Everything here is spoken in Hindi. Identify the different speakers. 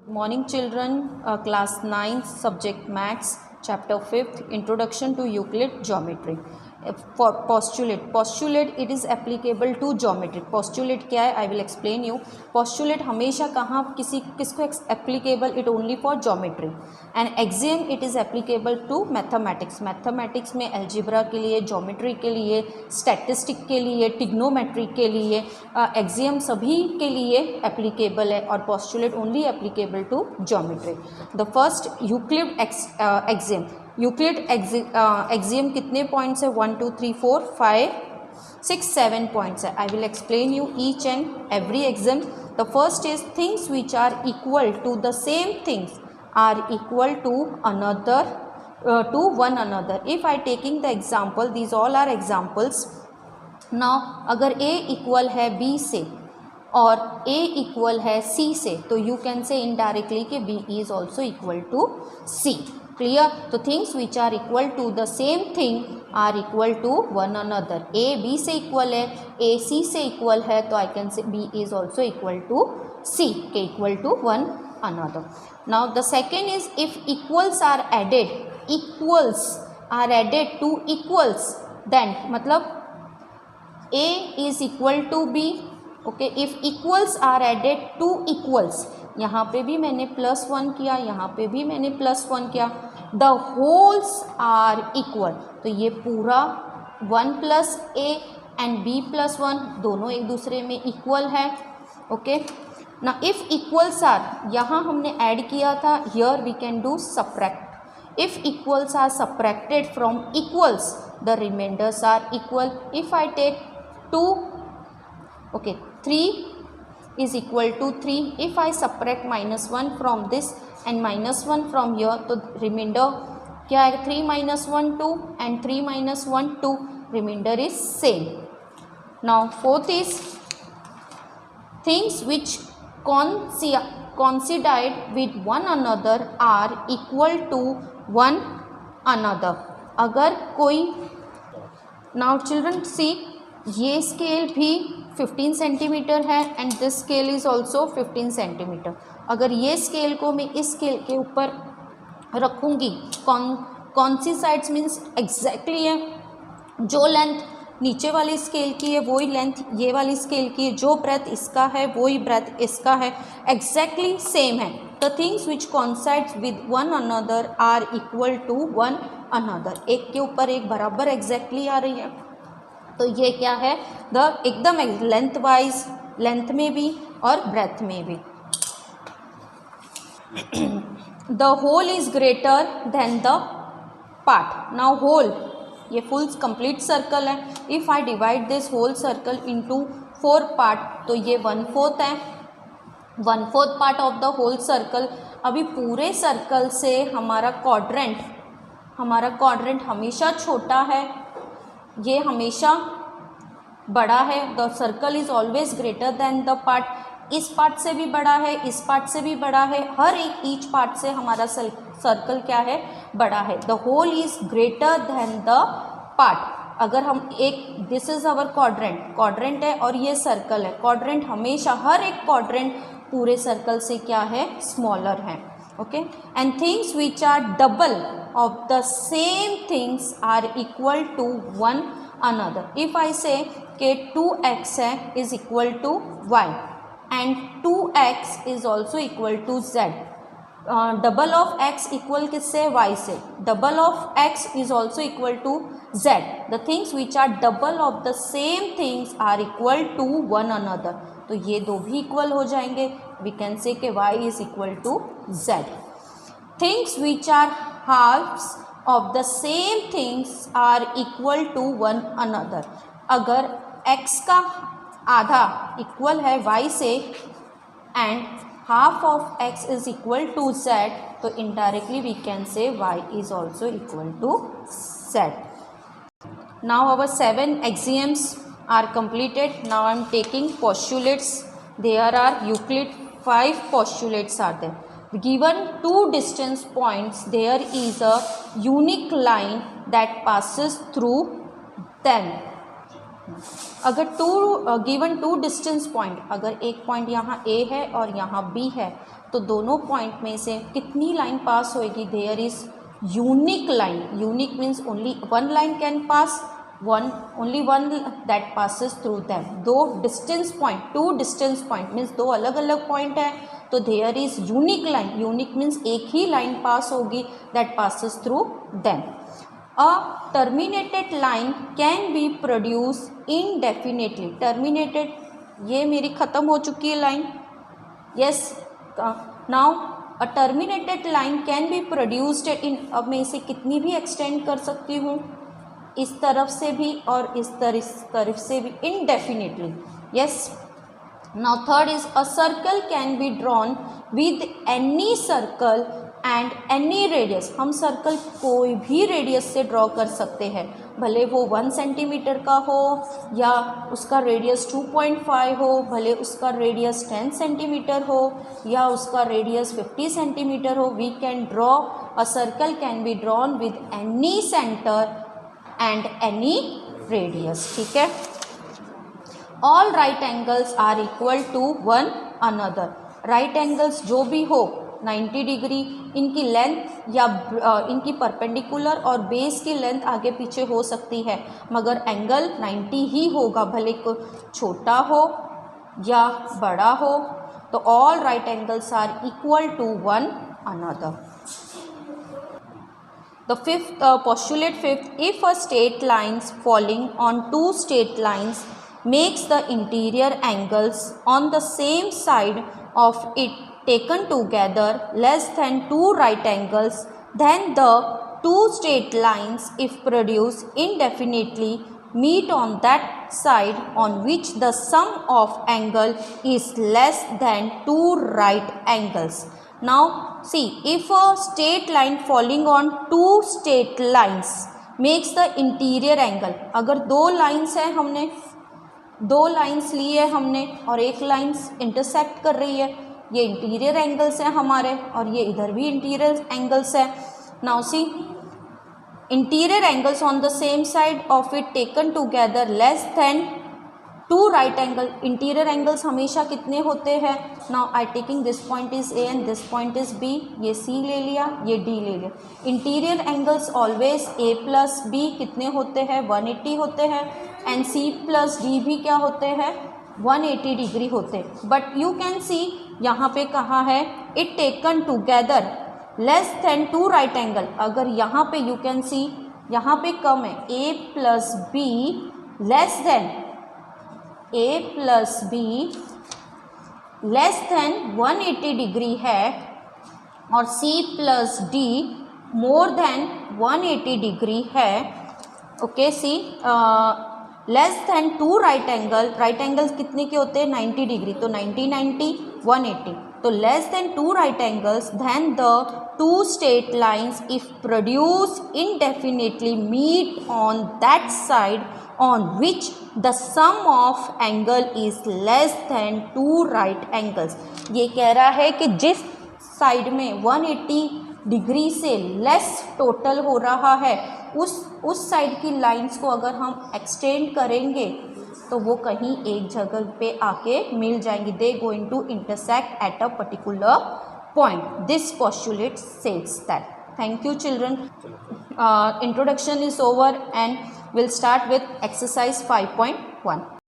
Speaker 1: Morning children, class 9 subject maths, chapter 5th, introduction to Euclid geometry. For postulate it is applicable to geometry. Postulate क्या है, I will explain you. Postulate हमेशा कहाँ किसको applicable, it only for geometry. And axiom it is applicable to mathematics. Mathematics में algebra के लिए, geometry के लिए, statistic के लिए, trigonometry के लिए axiom सभी के लिए applicable है और postulate only applicable to geometry. The first Euclid axiom. Euclid axiom कितने पॉइंट्स है 1 2 3 4 5 6 7 पॉइंट्स है. I will explain you each and every axiom. The first is things which are equal to the same things are equal to another to one another. If I taking the example, these all are examples. Now अगर A इक्वल है B से और A इक्वल है C से, तो यू कैन से इनडायरेक्टली कि B is also equal to C. Clear? तो things which are equal to the same thing are equal to one another. A B से इक्वल है, A C से इक्वल है, तो I can say B is also equal to C के equal to one another. Now the second is if equals are added, equals are added to equals, then मतलब A is equal to B. Okay, if equals are added to equals, यहाँ पे भी मैंने +1 किया, यहाँ पे भी मैंने +1 किया, द होल्स आर इक्वल, तो ये पूरा 1 + A एंड B + 1 दोनों एक दूसरे में इक्वल है. ओके ना, इफ इक्वल्स आर, यहाँ हमने ऐड किया था, here we can do subtract. If equals are subtracted from equals, the remainders are equal. If I take 2, okay, 3 is equal to 3. If I subtract -1 from this and -1 from here, तो remainder क्या है? 3 - 1 2 and 3 - 1 2. Remainder is same. Now fourth is things which coincide with one another are equal to one another. अगर कोई, now children see, ये स्केल भी 15 सेंटीमीटर है and this scale is also 15 centimetre. अगर ये स्केल को मैं इस स्केल के ऊपर रखूँगी, कौन सी साइड्स मीन्स एग्जैक्टली है, जो लेंथ नीचे वाली स्केल की है वही लेंथ ये वाली स्केल की है, जो ब्रेथ इसका है वही ब्रेथ इसका है, एग्जैक्टली सेम है. The things which coincides with one another are equal to one another. एक के ऊपर एक बराबर एग्जैक्टली आ रही है, तो ये क्या है? द एकदम लेंथ वाइज, लेंथ में भी और ब्रेथ में भी. The whole is greater than the part. Now whole, ये फुल कंप्लीट सर्कल है. If I divide this whole circle into 4 part, तो ये 1/4 है, 1/4 part of the whole circle. अभी पूरे सर्कल से हमारा क्वाड्रेंट हमेशा छोटा है, ये हमेशा बड़ा है. The circle is always greater than the part. इस पार्ट से भी बड़ा है, इस पार्ट से भी बड़ा है, हर एक ईच पार्ट से हमारा सर्कल क्या है? बड़ा है. The whole is greater than the part. अगर हम एक, दिस इज अवर क्वाड्रेंट है और ये सर्कल है. क्वाड्रेंट हमेशा, हर एक क्वाड्रेंट पूरे सर्कल से क्या है? स्मॉलर है. Okay, and things which are double of the same things are equal to one another. If I say कि 2x है is equal to y and 2x is also equal to z. Double of x equal किससे? y से. Double of x is also equal to z. The things which are double of the same things are equal to one another. तो ये दो भी इक्वल हो जाएंगे. We can say कि y is equal to z. Things which are halves of the same things are equal to one another. अगर x का आधा इक्वल है y से and half of x is equal to z, तो indirectly we can say y is also equal to z. Now our 7 axioms are completed. Now I am taking postulates. There are Euclid 5 postulates are there. Given two distance points, there is a unique line that passes through them. अगर गिवन टू डिस्टेंस पॉइंट, अगर एक पॉइंट यहाँ ए है और यहाँ बी है, तो दोनों पॉइंट में से कितनी लाइन पास होएगी? There is unique line. Unique means only one line can pass, only one that passes through them. दो distance point, two distance point means दो अलग अलग पॉइंट है, तो there is unique line. Unique means एक ही लाइन पास होगी that passes through them. A terminated line can be produced indefinitely. Terminated, ये मेरी ख़त्म हो चुकी है line. Yes, now a terminated line can be produced in, अब मैं इसे कितनी भी एक्सटेंड कर सकती हूँ, इस तरफ से भी और इस तरफ से भी, indefinitely. Yes. Now third is a circle can be drawn with any circle and any radius. हम सर्कल कोई भी रेडियस से ड्रॉ कर सकते हैं, भले वो 1 सेंटीमीटर का हो या उसका रेडियस 2.5 हो, भले उसका रेडियस 10 सेंटीमीटर हो या उसका रेडियस 50 सेंटीमीटर हो. We can draw a circle can be drawn with any centre and any radius. ठीक है. All right angles are equal to one another. Right angles जो भी हो 90 डिग्री, इनकी लेंथ या इनकी परपेंडिकुलर और बेस की लेंथ आगे पीछे हो सकती है, मगर एंगल 90 ही होगा, भले को छोटा हो या बड़ा हो. तो all right angles are equal to one another. The fifth postulate fifth, if a straight lines falling on two straight lines makes the interior angles on the same side of it taken together less than two right angles, then the two straight lines, if produced indefinitely, meet on that side on which the sum of angle is less than two right angles. Now see, if a straight line falling on two straight lines makes the interior angle, अगर दो लाइन्स है, हमने दो लाइन्स ली है हमने और एक लाइन्स इंटरसेक्ट कर रही है, ये इंटीरियर एंगल्स हैं हमारे और ये इधर भी इंटीरियर एंगल्स है. Now see, interior angles on the same side of it taken together less than two right angle. Interior angles हमेशा कितने होते हैं? Now I taking this point is A and this point is B. ये सी ले लिया, ये डी ले लिया. Interior angles always A plus B कितने होते हैं? 180 होते हैं. एंड सी प्लस डी भी क्या होते हैं? 180 डिग्री होते. बट यू कैन सी यहाँ पे कहा है it taken together less than two right angle. अगर यहाँ पे यू कैन सी यहाँ पे कम है, A plus B less than, A plus B less than 180 degree है और C plus D more than 180 degree है. Okay, C less than two right angle. Right angles कितने के होते हैं? 90 डिग्री. तो 90 90 180. तो less than two right angles, then the two straight lines if produced indefinitely meet on that side on which the sum of angle is less than two right angles. ये कह रहा है कि जिस साइड में 180 डिग्री से लेस टोटल हो रहा है, उस साइड की लाइंस को अगर हम एक्सटेंड करेंगे तो वो कहीं एक जगह पे आके मिल जाएंगी. They going to intersect at a particular point. This postulate says that. Thank you children. Introduction is over and we'll start with exercise 5.1.